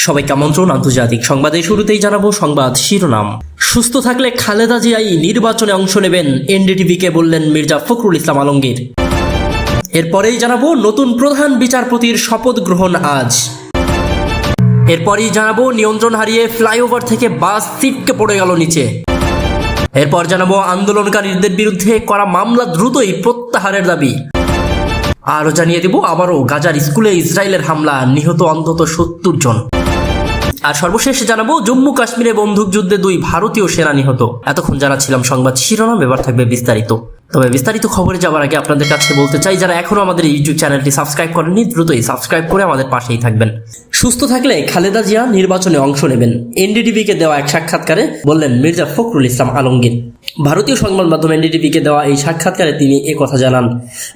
সবাইকে আমন্ত্রণ আন্তর্জাতিক সংবাদে শুরুতেই জানাবো সংবাদ শিরোনাম। সুস্থ থাকলে খালেদা জিয়াই নির্বাচনে অংশ নেবেন, এনডিটিভিকে বললেন মির্জা ফখরুল ইসলাম আলমগীর। এরপরেই জানাবো নতুন প্রধান বিচারপতির শপথ গ্রহণ আজ। এরপরই জানাবো নিয়ন্ত্রণ হারিয়ে ফ্লাইওভার থেকে বাস ছিটকে পড়ে গেল নিচে। এরপর জানাবো আন্দোলনকারীদের বিরুদ্ধে করা মামলা দ্রুতই প্রত্যাহারের দাবি। আরও জানিয়ে দেব আবারও গাজার স্কুলে ইসরায়েলের হামলা, নিহত অন্তত 70 জন। আর সর্বশেষ জানাবো জম্মু কাশ্মীরে বন্দুকযুদ্ধে 2 ভারতীয় সেনা নিহত। এতক্ষণ জানাচ্ছিলাম সংবাদ শিরোনাম, এবার থাকবে বিস্তারিত। তবে বিস্তারিত খবরে যাওয়ার আগে আপনাদের কাছে বলতে চাই, যারা এখনো আমাদের ইউটিউব চ্যানেলটি সাবস্ক্রাইব করেননি দ্রুতই সাবস্ক্রাইব করে আমাদের পাশেই থাকবেন। সুস্থ থাকলে খালেদা জিয়া নির্বাচনে অংশ নেবেন, এনডিটিভিকে দেওয়া এক সাক্ষাৎকারে বললেন মির্জা ফখরুল ইসলাম আলমগীর। ভারতীয় সংবাদ মাধ্যম এনডিটিভিকে দেওয়া এই সাক্ষাৎকারে তিনি কথা জানান।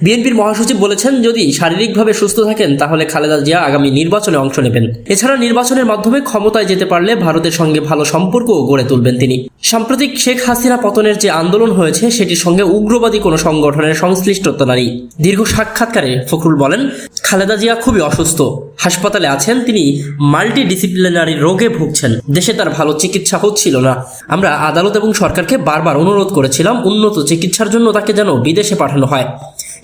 বিএনপির মহাসচিব বলেছেন, যদি শারীরিকভাবে সুস্থ থাকেন তাহলে খালেদা জিয়া আগামী নির্বাচনে অংশ নেবেন। এছাড়া নির্বাচনের মাধ্যমে ক্ষমতায় যেতে পারলে ভারতের সঙ্গে ভালো সম্পর্কও গড়ে তুলবেন তিনি। সাম্প্রতিক শেখ হাসিনা পতনের যে আন্দোলন হয়েছে সেটির সঙ্গে উগ্রবাদী কোনো সংগঠনের সংশ্লিষ্টতা নেই। দীর্ঘ সাক্ষাৎকারে ফখরুল বলেন, খালেদা জিয়া খুবই অসুস্থ, হাসপাতালে আছেন, তিনি মাল্টিডিসিপ্লিনারি রোগে ভুগছেন, দেশে তার ভালো চিকিৎসা হচ্ছিল না। আমরা আদালত এবং সরকারকে বারবার অনুরোধ করেছিলাম উন্নত চিকিৎসার জন্য তাকে যেন বিদেশে পাঠানো হয়,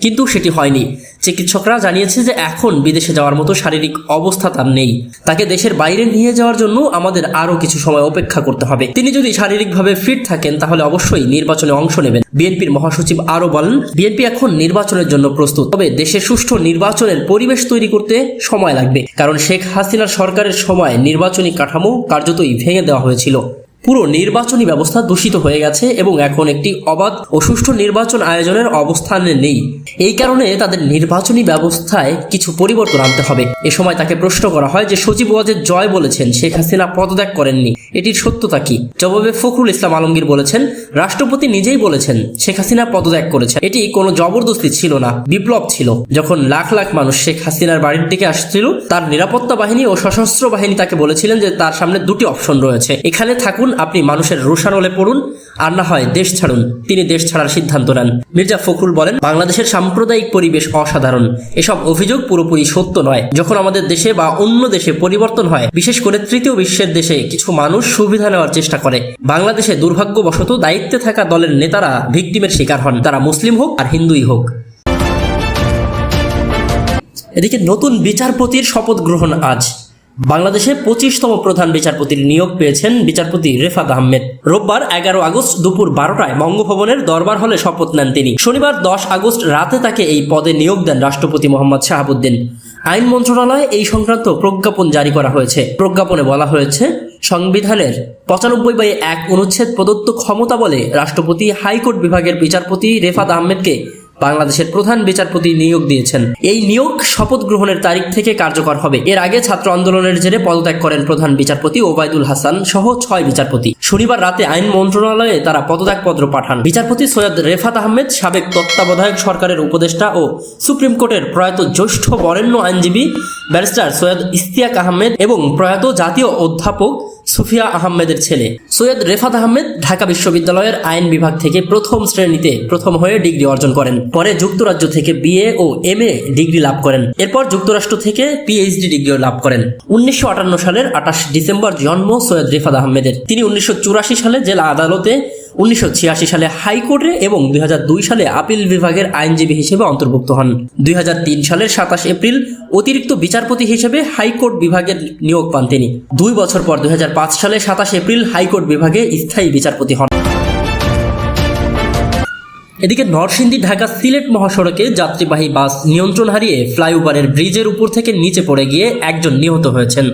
কিন্তু সেটি হয়নি। চিকিৎসকরা জানিয়েছে যে এখন বিদেশে যাওয়ার মতো শারীরিক অবস্থা তার নেই। তাকে দেশের বাইরে নিয়ে যাওয়ার জন্য আমাদের আরও কিছু সময় অপেক্ষা করতে হবে। তিনি যদি শারীরিকভাবে ফিট থাকেন তাহলে অবশ্যই নির্বাচনে অংশ নেবেন। বিএনপির মহাসচিব আরও বলেন, বিএনপি এখন নির্বাচনের জন্য প্রস্তুত, তবে দেশে সুষ্ঠু নির্বাচনের পরিবেশ তৈরি করতে সময় লাগবে, কারণ শেখ হাসিনার সরকারের সময় নির্বাচনী কাঠামো কার্যতই ভেঙে দেওয়া হয়েছিল। পুরো নির্বাচনী ব্যবস্থা দূষিত হয়ে গেছে এবং এখন একটি অবাধ ও সুষ্ঠু নির্বাচন আয়োজনের অবস্থানে নেই। এই কারণে তাদের নির্বাচনী ব্যবস্থায় কিছু পরিবর্তন আনতে হবে। এ সময় তাকে প্রশ্ন করা হয় যে সজীব ওয়াজেদ জয় বলেছেন শেখ হাসিনা পদত্যাগ করেননি, এটির সত্যতা কি? জবাবে ফখরুল ইসলাম আলমগীর বলেছেন, রাষ্ট্রপতি নিজেই বলেছেন শেখ হাসিনা পদত্যাগ করেছেন। এটি কোনো জবরদস্তি ছিল না, বিপ্লব ছিল। যখন লাখ লাখ মানুষ শেখ হাসিনার বাড়ির দিকে আসছিল, তার নিরাপত্তা বাহিনী ও সশস্ত্র বাহিনী তাকে বলেছিলেন যে তার সামনে 2টি অপশন রয়েছে, এখানে থাকুন, আপনি মানুষের রোষানলে পড়ুন, আর না হয় দেশ ছাড়ুন। তিনি দেশ ছাড়ার সিদ্ধান্ত নেন। মির্জা ফখরুল বলেন, বাংলাদেশের সাম্প্রদায়িক পরিবেশ অসাধারণ, এসব অভিযোগ পুরোপুরি সত্য নয়। যখন আমাদের দেশে বা অন্য দেশে পরিবর্তন হয়, বিশেষ করে তৃতীয় বিশ্বের দেশে কিছু মানুষ সুবিধা নেওয়ার চেষ্টা করে। বাংলাদেশে দুর্ভাগ্যবশত দায়িত্বে থাকা দলের নেতারা ভিকটিমের শিকার হন, তারা মুসলিম হোক আর হিন্দুই হোক। এদিকে নতুন বিচারপতির শপথ গ্রহণ আজ। বাংলাদেশে 25তম প্রধান বিচারপতির নিয়োগ পেয়েছেন বিচারপতি রেফাত আহমেদ। রোববার 11 আগস্ট দুপুর 12টায় বঙ্গভবনের দরবার হলে শপথ নেন তিনি। শনিবার 10 আগস্ট রাতে তাকে এই পদে নিয়োগ দেন রাষ্ট্রপতি মোহাম্মদ শাহাবুদ্দিন। আইন মন্ত্রণালয়ে এই সংক্রান্ত প্রজ্ঞাপন জারি করা হয়েছে। প্রজ্ঞাপনে বলা হয়েছে, সংবিধানের 95/1 অনুচ্ছেদ প্রদত্ত ক্ষমতা বলে রাষ্ট্রপতি হাইকোর্ট বিভাগের বিচারপতি রেফাত আহমেদকে বাংলাদেশের প্রধান বিচারপতি নিয়োগ দিয়েছেন। এই নিয়োগ শপথ গ্রহণের তারিখ থেকে কার্যকর হবে। এর আগে ছাত্র আন্দোলনের জেরে পদত্যাগ করেন প্রধান বিচারপতি ওবায়দুল হাসান সহ 6 বিচারপতি। শনিবার রাতে আইন মন্ত্রণালয়ে তারা পদত্যাগপত্র পাঠান। বিচারপতি সৈয়দ রেফাত আহমেদ সাবেক তত্ত্বাবধায়ক সরকারের উপদেষ্টা ও সুপ্রিম কোর্টের প্রয়াত জ্যেষ্ঠ বরেণ্য আইনজীবী ব্যারিস্টার সৈয়দ ইশতিয়াক আহমেদ এবং প্রয়াত জাতীয় অধ্যাপক সুফিয়া আহমেদের ছেলে। সৈয়দ রেফাত আহমেদ ঢাকা বিশ্ববিদ্যালয়ের আইন বিভাগ থেকে প্রথম শ্রেণীতে প্রথম হয়ে ডিগ্রি অর্জন করেন। পরে যুক্তরাজ্য থেকে বিএ ও এমএ ডিগ্রি লাভ করেন। এরপর যুক্তরাষ্ট্র থেকে পিএইচডি ডিগ্রি লাভ করেন। 1958 সালের 28 ডিসেম্বর জন্ম সৈয়দ রেফাত আহমেদের। তিনি 1984 সালে জেলা আদালতে, 1986 সালে হাইকোর্টে এবং 2002 সালে আপিল বিভাগের আইনজীবী হিসেবে অন্তর্ভুক্ত হন। 2003 সালের 27 এপ্রিল অতিরিক্ত বিচারপতি হিসেবে হাইকোর্ট বিভাগের নিয়োগ পান তিনি। 2 বছর পর 2005 সালে 27 এপ্রিল হাইকোর্ট বিভাগে স্থায়ী বিচারপতি হন। এদিকে নরসিংদী ঢাকা সিলেট মহাসড়কে যাত্রীবাহী বাস নিয়ন্ত্রণ হারিয়ে ফ্লাইওভারের ব্রিজের উপর থেকে নিচে পড়ে গিয়ে একজন নিহত হয়েছেন।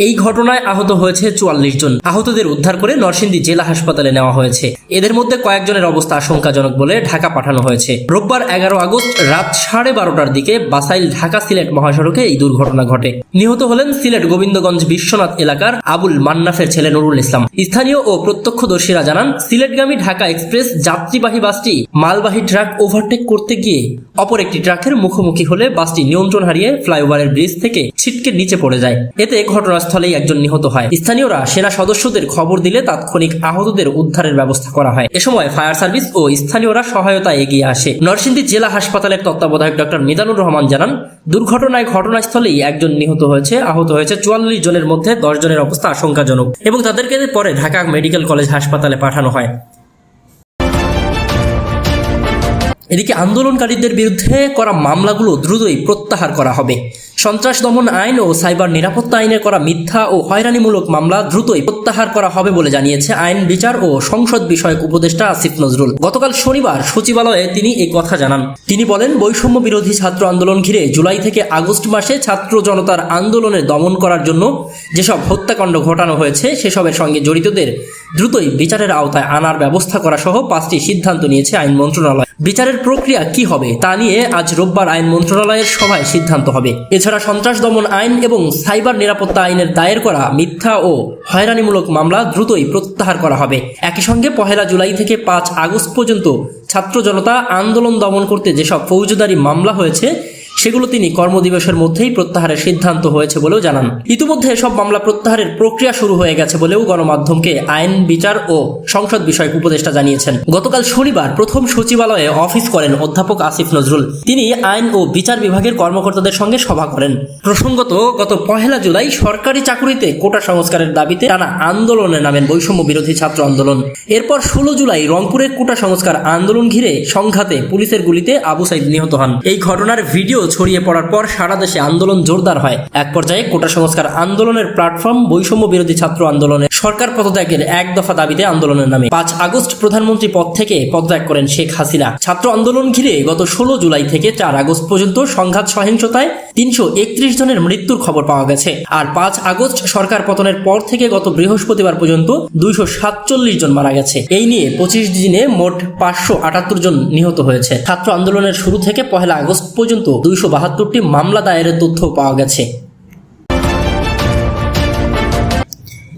এই ঘটনায় আহত হয়েছে 44 জন। আহতদের উদ্ধার করে নরসিংদী জেলা হাসপাতালে নেওয়া হয়েছে। এদের মধ্যে কয়েকজনের অবস্থা আশঙ্কাজনক বলে ঢাকা পাঠানো হয়েছে। রোববার 11 আগস্ট রাত 12:30টার দিকে বাসাইল ঢাকা সিলেট মহাসড়কে এই দুর্ঘটনা ঘটে। নিহত হলেন সিলেট গোবিন্দগঞ্জ বিশ্বনাথ এলাকার আবুল মান্নাফের ছেলে নুরুল ইসলাম। স্থানীয় ও প্রত্যক্ষদর্শীরা জানান, সিলেটগামী ঢাকা এক্সপ্রেস যাত্রীবাহী বাসটি মালবাহী ট্রাক ওভারটেক করতে গিয়ে অপর একটি ট্রাকের মুখোমুখি হলে বাসটি নিয়ন্ত্রণ হারিয়ে ফ্লাইওভারের ব্রিজ থেকে ছিটকে নিচে পড়ে যায়। এতে ঘটনা ঘটনাস্থলেই একজন নিহত হয়। স্থানীয়রা সেনা সদস্যদের খবর দিলে তাৎক্ষণিক আহতদের উদ্ধারের ব্যবস্থা করা হয়। এ সময় ফায়ার সার্ভিস ও স্থানীয়রা সহায়তায় এগিয়ে আসে। নরসিংদী জেলা হাসপাতালের তত্ত্বাবধায়ক ডক্টর মিজানুর রহমান জানান, দুর্ঘটনায় ঘটনাস্থলেই একজন নিহত হয়েছে। আহত হয়েছে 44 জনের মধ্যে 10 জনের অবস্থা আশঙ্কাজনক এবং তাদেরকে পরে ঢাকা মেডিকেল কলেজ হাসপাতালে পাঠানো হয়। এদিকে আন্দোলনকারীদের বিরুদ্ধে করা মামলাগুলো দ্রুতই প্রত্যাহার করা হবে। সন্ত্রাস দমন আইন ও সাইবার নিরাপত্তা আইনে করা মিথ্যা ও হয়রানিমূলক মামলা দ্রুতই প্রত্যাহার করা হবে বলে জানিয়েছে আইন বিচার ও সংসদ বিষয়ক উপদেষ্টা আসিফ নজরুল। গতকাল শনিবার সচিবালয়ে তিনি এই কথা জানান। তিনি বলেন, বৈষম্য বিরোধী ছাত্র আন্দোলন ঘিরে জুলাই থেকে আগস্ট মাসে ছাত্র জনতার আন্দোলনে দমন করার জন্য যেসব হত্যাকাণ্ড ঘটানো হয়েছে সেসবের সঙ্গে জড়িতদের দ্রুতই বিচারের আওতায় আনার ব্যবস্থা করা সহ 5টি সিদ্ধান্ত নিয়েছে আইন মন্ত্রণালয়। বিচারের প্রক্রিয়া কি হবে তা নিয়ে আজ রোববার আইন মন্ত্রণালয়ের সভায় সিদ্ধান্ত হবে। এছাড়া সন্ত্রাস দমন আইন এবং সাইবার নিরাপত্তা আইনের দায়ের করা মিথ্যা ও হয়রানিমূলক মামলা দ্রুতই প্রত্যাহার করা হবে। একই সঙ্গে 1 জুলাই থেকে 5 আগস্ট পর্যন্ত ছাত্র জনতা আন্দোলন দমন করতে যেসব ফৌজদারি মামলা হয়েছে সেগুলো তিনি কর্মদিবসের মধ্যেই প্রত্যাহারের সিদ্ধান্ত হয়েছে বলেও জানান। ইতিমধ্যে সব মামলা প্রত্যাহারের প্রক্রিয়া শুরু হয়ে গেছে বলেও গণমাধ্যমকে আইন বিচার ও সংসদ বিষয়ক উপদেষ্টা জানিয়েছেন। গতকাল শনিবার প্রথম সচিবালয়ে অফিস করেন অধ্যাপক আসিফ নজরুল। তিনি আইন ও বিচার বিভাগের কর্মকর্তাদের সঙ্গে সভা করেন। প্রসঙ্গত, গত 1 জুলাই সরকারি চাকুরিতে কোটা সংস্কারের দাবিতে টানা আন্দোলনে নামেন বৈষম্য বিরোধী ছাত্র আন্দোলন। এরপর 16 জুলাই রংপুরের কোটা সংস্কার আন্দোলন ঘিরে সংঘাতে পুলিশের গুলিতে আবু সাইদ নিহত হন। এই ঘটনার ভিডিও ছড়িয়ে পড়ার পর সারা দেশে আন্দোলন জোরদার হয়। এক পর্যায়ে কোটা সংস্কার আন্দোলনের প্ল্যাটফর্ম বৈষম্য বিরোধী ছাত্র আন্দোলনে সরকার পদত্যাগের 1 দফা দাবিতে আন্দোলনের নামে 5 আগস্ট প্রধানমন্ত্রী পদ থেকে পদত্যাগ করেন শেখ হাসিনা। ছাত্র আন্দোলন ঘিরে গত 16 জুলাই থেকে 4 আগস্ট পর্যন্ত সংঘাত সহিংসতায় 331 জনের মৃত্যুর খবর পাওয়া গেছে। আর 5 আগস্ট সরকার পতনের পর থেকে গত বৃহস্পতিবার পর্যন্ত 247 জন মারা গেছে। এই নিয়ে 25 দিনে মোট 578 জন নিহত হয়েছে। ছাত্র আন্দোলনের শুরু থেকে 1 আগস্ট পর্যন্ত 272টি মামলা দায়েরের তথ্য পাওয়া গেছে।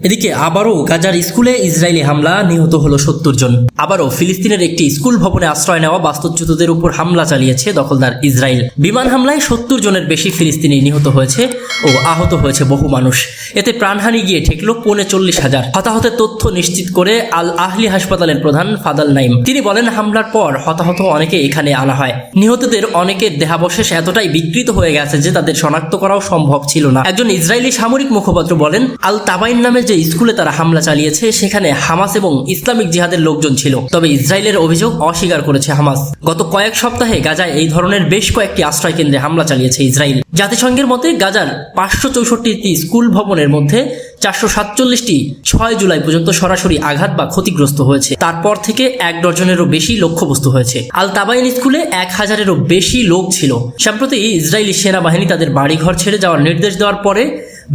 এদিকে আবারও গাজার স্কুলে ইসরায়েলি হামলা, নিহত হলো 70 জন। আবারও ফিলিস্তিনের একটি স্কুল ভবনে আশ্রয় নেওয়া বাস্তুচ্যুতদের উপর হামলা চালিয়েছে দখলদার ইসরায়েল। বিমান হামলায় 70 জনের বেশি ফিলিস্তিনি নিহত হয়েছে ও আহত হয়েছে বহু মানুষ। এতে প্রাণহানি গিয়ে ঠেকল 40,000। হতাহতের তথ্য নিশ্চিত করে আল আহলি হাসপাতালের প্রধান ফাদাল নাইম তিনি বলেন, হামলার পর হতাহত অনেকে এখানে আনা হয়। নিহতদের অনেকের দেহাবশেষ এতটাই বিকৃত হয়ে গেছে যে তাদের শনাক্ত করাও সম্ভব ছিল না। একজন ইসরায়েলি সামরিক মুখপাত্র বলেন, আল তাবাইন নামে যে স্কুলে তারা হামলা চালিয়েছে সেখানে হামাস এবং ইসলামিক জিহাদের লোকজন ছিল। তবে ইসরায়েলের অভিযোগ অস্বীকার করেছে হামাস। গত কয়েক সপ্তাহে গাজায় এই ধরনের বেশ কয়েকটি আশ্রয় কেন্দ্রে হামলা চালিয়েছে ইসরায়েল। জাতিসংঘের মতে গাজার 564টি স্কুল ভবনের মধ্যে 447টি 6 জুলাই পর্যন্ত সরাসরি আঘাত বা ক্ষতিগ্রস্ত হয়েছে। তারপর থেকে 1 ডজনেরও বেশি লক্ষ্যবস্তু হয়েছে। আল তাবাইন স্কুলে 1000-এরও বেশি লোক ছিল। সম্প্রতি ইসরায়েলি সেনাবাহিনী তাদের বাড়িঘর ছেড়ে যাওয়ার নির্দেশ দেওয়ার পরে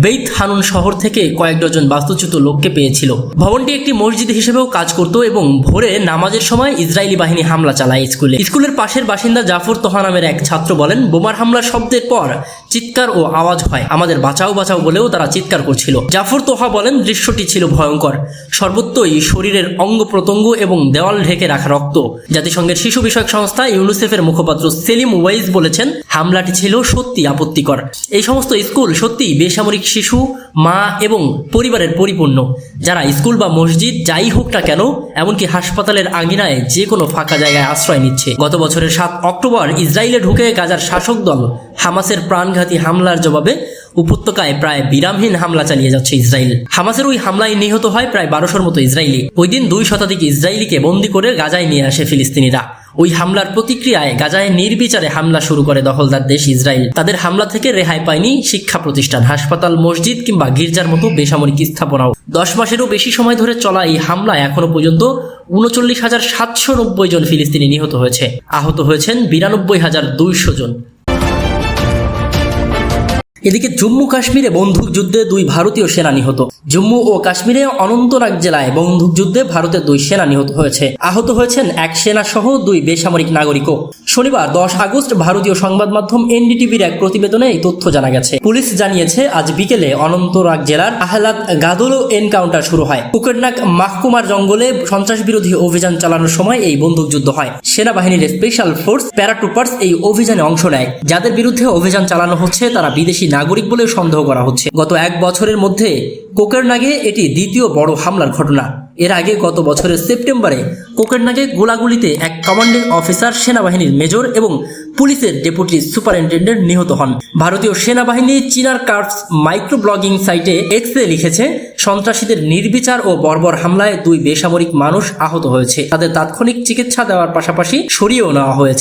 বেইত হানুন শহর থেকে কয়েক ডজন বাস্তুচ্যুত লোককে পেয়েছিল। ভবনটি একটি মসজিদ হিসেবেও কাজ করত এবং ভোরে নামাজের সময় ইসরায়েলি বাহিনী হামলা চালায় স্কুলের পাশের বাসিন্দা জাফর তোহা নামের এক ছাত্র বলেন, বোমার হামলার শব্দের পর চিৎকার ও আওয়াজ হয়, আমাদের বাঁচাও বাঁচাও বলেও তারা চিৎকার করছিল। জাফর তোহা বলেন, দৃশ্যটি ছিল ভয়ঙ্কর। সর্বত্রই শরীরের অঙ্গ প্রত্যঙ্গ এবং দেওয়াল ঢেকে রাখা রক্ত। জাতিসংঘের শিশু বিষয়ক সংস্থা ইউনিসেফের মুখপাত্র সেলিম ওয়াইজ বলেছেন, হামলাটি ছিল সত্যি আপত্তিকর। এই সমস্ত স্কুল সত্যি বেসামরিক শিশু, মা এবং পরিবারের পরিপূর্ণ, যারা স্কুল বা মসজিদ যাই হোক না কেন, এমনকি হাসপাতালের আঙিনায় যে কোনো ফাঁকা জায়গায় আশ্রয় নিচ্ছে। গত বছরের 7 অক্টোবর ইসরায়েলে ঢুকে গাজার শাসক দল হামাসের প্রাণঘাতী হামলার জবাবে উপত্যকায় প্রায় বিরামহীন হামলা চালিয়ে যাচ্ছে ইসরায়েল। হামাসের ওই হামলায় নিহত হয় প্রায় 1200-র মতো ইসরায়েলি। ওই দিন 2 শতাধিক ইসরায়েলিকে বন্দী করে গাজায় নিয়ে আসে ফিলিস্তিনিরা। ওই হামলার প্রতিক্রিয়ায় গাজায় নির্বিচারে হামলা শুরু করে দখলদার দেশ ইসরায়েল। তাদের হামলা থেকে রেহাই পায়নি শিক্ষা প্রতিষ্ঠান, হাসপাতাল, মসজিদ কিংবা গির্জার মতো বেসামরিক স্থাপনাও। 10 মাসেরও বেশি সময় ধরে চলা এই হামলায় এখনো পর্যন্ত 39,790 জন ফিলিস্তিনি নিহত হয়েছে। আহত হয়েছেন 92,200 জন। এদিকে জম্মু কাশ্মীরে বন্দুকযুদ্ধে 2 ভারতীয় সেনা নিহত। জম্মু ও কাশ্মীরে অনন্তনাগ জেলায় বন্দুকযুদ্ধে ভারতের 2 সেনা নিহত হয়েছে। আহত হয়েছেন 1 সেনা সহ 2 বেসামরিক নাগরিকও। শনিবার 10 আগস্ট ভারতীয় সংবাদ মাধ্যম এনডিটিভির এক প্রতিবেদনে এই তথ্য জানা গেছে। পুলিশ জানিয়েছে, আজ বিকেলে অনন্তনাগ জেলার আহলাদ গাদোলো এনকাউন্টার শুরু হয়। কুকেরনাক মাহকুমার জঙ্গলে সন্ত্রাস বিরোধী অভিযান চালানোর সময় এই বন্দুকযুদ্ধ হয়। সেনাবাহিনীর স্পেশাল ফোর্স প্যারাট্রুপার্স এই অভিযানে অংশ নেয়। যাদের বিরুদ্ধে অভিযান চালানো হচ্ছে তারা বিদেশি নাগরিক বলে সন্দেহ করা হচ্ছে। গত 1 বছরের মধ্যে কোকেরনাগে এটি দ্বিতীয় বড় হামলার ঘটনা। এর আগে গত বছরের সেপ্টেম্বরে কোকেরনাগে গোলাগুলিতে এক কমান্ডিং অফিসার, সেনাবাহিনীর মেজর এবং পুলিশের ডেপুটি সুপারিনটেন্ডেন্ট নিহত হন। ভারতীয় সেনাবাহিনী চিনার কার্পস মাইক্রো ব্লগিং সাইটে এক্সে লিখেছে, সন্ত্রাসীদের নির্বিচার ও বর্বর হামলায় 2 বেসামরিক মানুষ আহত হয়েছে। তাদের তাৎক্ষণিক চিকিৎসা দেওয়ার পাশাপাশি সরিয়েও নেওয়া হয়েছে।